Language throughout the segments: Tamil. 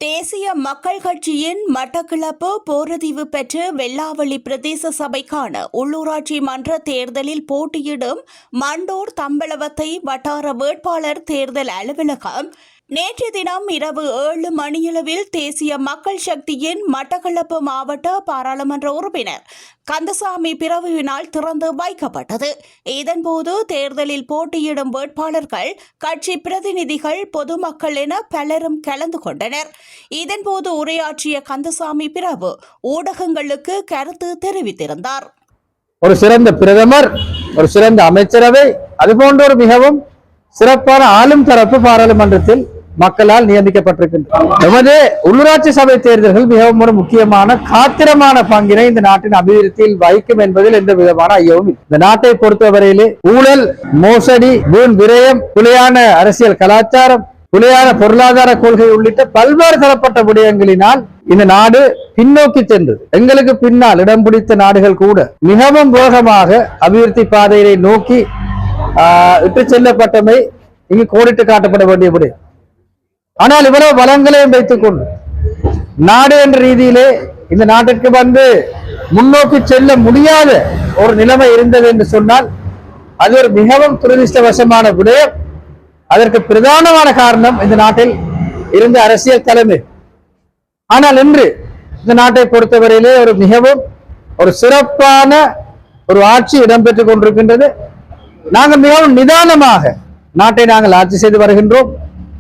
தேசிய மக்கள் கட்சியின் மட்டக்களப்பு போரதீவு பெற்ற வெள்ளாவளி பிரதேச சபைக்கான உள்ளூராட்சி மன்ற தேர்தலில் போட்டியிடும் மண்டோர் தம்பளவத்தை வட்டார வேட்பாளர் தேர்தல் அலுவலகம் நேற்று தினம் இரவு 7 மணியளவில் தேசிய மக்கள் சக்தியின் மட்டக்களப்பு மாவட்ட பாராளுமன்ற உறுப்பினர் கந்தசாமி பிறவியினால் திறந்து வைக்கப்பட்டது. இதன்போது தேர்தலில் போட்டியிடும் வேட்பாளர்கள், கட்சி பிரதிநிதிகள், பொதுமக்கள் என பலரும் கலந்து கொண்டனர். இதன்போது உரையாற்றிய கந்தசாமி பிறவு ஊடகங்களுக்கு கருத்து தெரிவித்திருந்தார். ஒரு சிறந்த பிரதமர், ஒரு சிறந்த அமைச்சரவை, அதுபோன்ற ஒரு மிகவும் சிறப்பான ஆளும் தரப்பு பாராளுமன்றத்தில் மக்களால் நியமிக்கப்பட்டிருக்கின்றன. எமது உள்ளூராட்சி சபை தேர்தல்கள் மிகவும் ஒரு முக்கியமான காத்திரமான பங்கினை இந்த நாட்டின் அபிவிருத்தியில் வகிக்கும் என்பதில் எந்த விதமான ஐயமும் இல்லை. இந்த நாட்டை பொறுத்தவரையிலே ஊழல், மோசடி, வீண் விரயம், புலியான அரசியல் கலாச்சாரம், புலியான பொருளாதார கொள்கை உள்ளிட்ட பல்வேறு தரப்பட்ட விடயங்களினால் இந்த நாடு பின்னோக்கி சென்றது. எங்களுக்கு பின்னால் இடம் பிடித்த நாடுகள் கூட மிகவும் வேகமாக அபிவிருத்தி பாதையை நோக்கி இட்டு செல்லப்பட்டமை இங்கு கோடிட்டு காட்டப்பட வேண்டிய விடயம். ஆனால் இவ்வளவு வளங்களையும் வைத்துக் கொண்டு நாடு என்ற ரீதியிலே இந்த நாட்டிற்கு முன்னோக்கி செல்ல முடியாத ஒரு நிலைமை இருந்தது என்று சொன்னால் அது ஒரு மிகவும் துரதிர்ஷ்டவசமான விடயம். அதற்கு பிரதானமான காரணம் இந்த நாட்டில் இருந்த அரசியல் தலைமை. ஆனால் இன்று இந்த நாட்டை பொறுத்தவரையிலே ஒரு மிகவும் ஒரு சிறப்பான ஒரு ஆட்சி இடம்பெற்றுக் கொண்டிருக்கின்றது. நாங்கள் மிகவும் நிதானமாக நாட்டை நாங்கள் ஆட்சி செய்து வருகின்றோம்.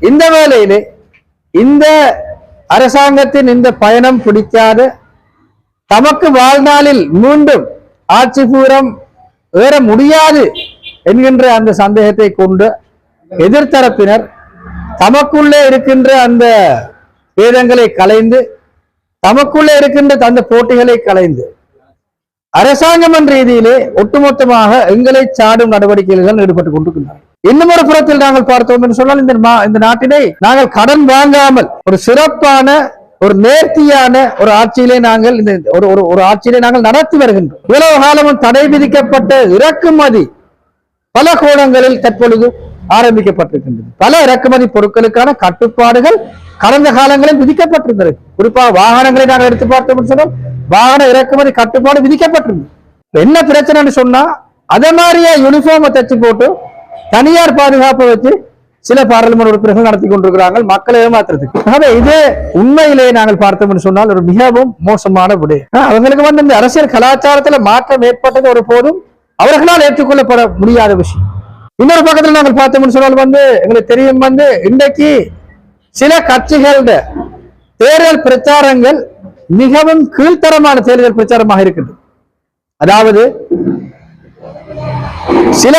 இந்த வேளையிலே இந்த அரசாங்கத்தின் இந்த பயணம் பிடிக்காத, தமக்கு வாழ்நாளில் மீண்டும் ஆட்சி பூரம் ஏற முடியாது என்கின்ற அந்த சந்தேகத்தை கொண்டு எதிர்த்தரப்பினர் தமக்குள்ளே இருக்கின்ற அந்த பேதங்களை களைந்து, தமக்குள்ளே இருக்கின்ற அந்த போட்டிகளை களைந்து அரசாங்கம் என்ற ரீதியிலே ஒட்டுமொத்தமாக எங்களை சாடும் நடவடிக்கைகள் ஈடுபட்டுக் கொண்டிருக்கின்றனர். இன்னும் ஒரு புறத்தில் நாங்கள் பார்த்தோம் என்று சொன்னால் இந்த நாட்டினை நாங்கள் கடன் வாங்காமல் ஒரு சிறப்பான ஒரு நேர்த்தியான ஒரு ஆட்சியிலே நாங்கள் இந்த ஒரு ஆட்சியிலே நாங்கள் நடத்தி வருகின்றோம். இவ்வளவு காலமும் தடை விதிக்கப்பட்ட இறக்குமதி பல கோணங்களில் தற்பொழுது ஆரம்பிக்கப்பட்டிருக்கின்றது. பல இறக்குமதி பொருட்களுக்கான கட்டுப்பாடுகள் கடந்த காலங்களில் விதிக்கப்பட்டிருந்தது. குறிப்பாக வாகனங்களை நாங்கள் எடுத்து பார்த்தோம் என்று சொன்னால் வாகன இறக்குமதி கட்டுப்பாடு விதிக்கப்பட்டிருந்தது. என்ன பிரச்சனைன்னு சொன்னா அதே மாதிரியா யூனிஃபார்மை தச்சு போட்டு தனியார் பாதுகாப்பை வச்சு சில பாராளுமன்ற உறுப்பினர்கள் நடத்தி கொண்டிருக்கிறார்கள் மக்களை ஏமாத்துறதுக்கு. ஆகவே இது உண்மையிலே நாங்கள் பார்த்தோம் என்று சொன்னால் ஒரு மிகவும் மோசமான விடயம். அவங்களுக்கு இந்த அரசியல் கலாச்சாரத்துல மாற்றம் ஏற்பட்டது ஒரு போதும் அவர்களால் ஏற்றுக்கொள்ளப்பட முடியாத விஷயம். இன்னொரு பக்கத்தில் நாங்கள் பார்த்தோம் சொன்னால் எங்களுக்கு தெரியும் இன்றைக்கு சில கட்சிகளோட தேர்தல் பிரச்சாரங்கள் மிகவும் கீழ்த்தரமான தேர்தல் பிரச்சாரமாக இருக்கின்றது. அதாவது சில